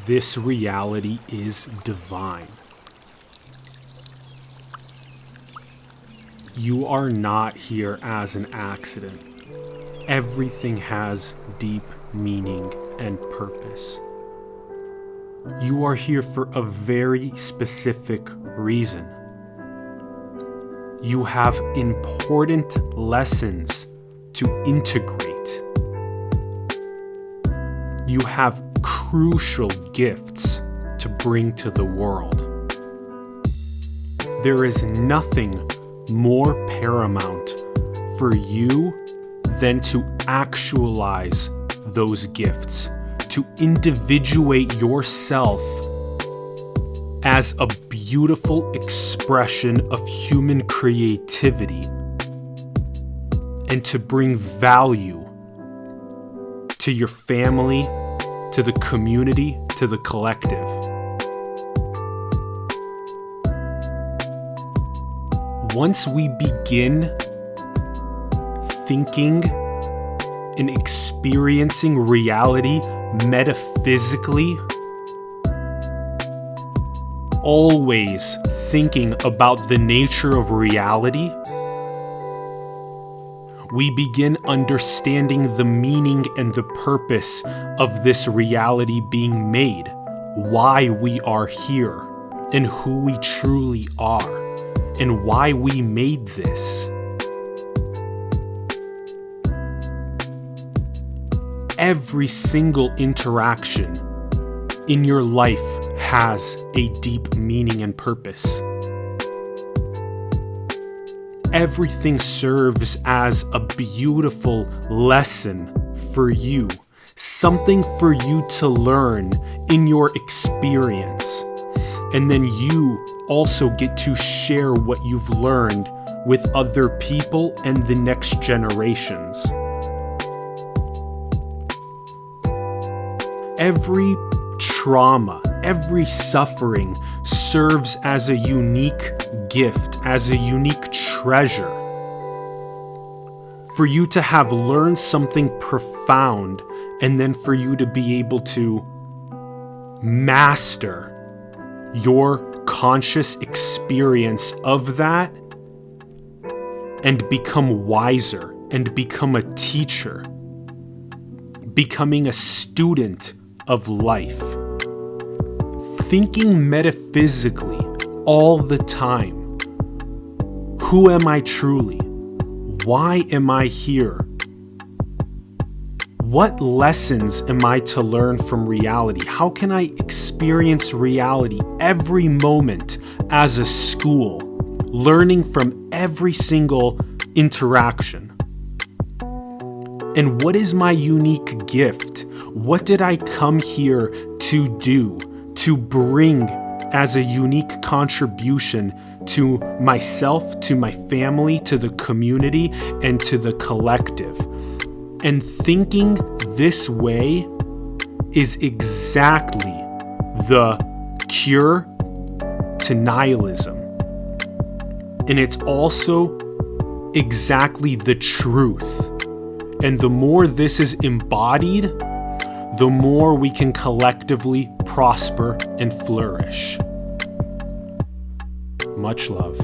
This reality is divine. You are not here as an accident. Everything has deep meaning and purpose. You are here for a very specific reason. You have important lessons to integrate. You have crucial gifts to bring to the world. There is nothing more paramount for you than to actualize those gifts, to individuate yourself as a beautiful expression of human creativity and to bring value to your family, to the community, to the collective. Once we begin thinking and experiencing reality metaphysically, always thinking about the nature of reality, we begin understanding the meaning and the purpose of this reality being made, why we are here, and who we truly are, and why we made this. Every single interaction in your life has a deep meaning and purpose. Everything serves as a beautiful lesson for you, something for you to learn in your experience. And then you also get to share what you've learned with other people and the next generations. Every trauma, every suffering serves as a unique gift, as a unique treasure. For you to have learned something profound and then for you to be able to master your conscious experience of that and become wiser and become a teacher, becoming a student of life. Thinking metaphysically all the time. Who am I truly? Why am I here? What lessons am I to learn from reality? How can I experience reality every moment as a school, learning from every single interaction? And what is my unique gift? What did I come here to do, to bring as a unique contribution to myself, to my family, to the community, and to the collective? And thinking this way is exactly the cure to nihilism. And it's also exactly the truth. And the more this is embodied, the more we can collectively prosper and flourish. Much love.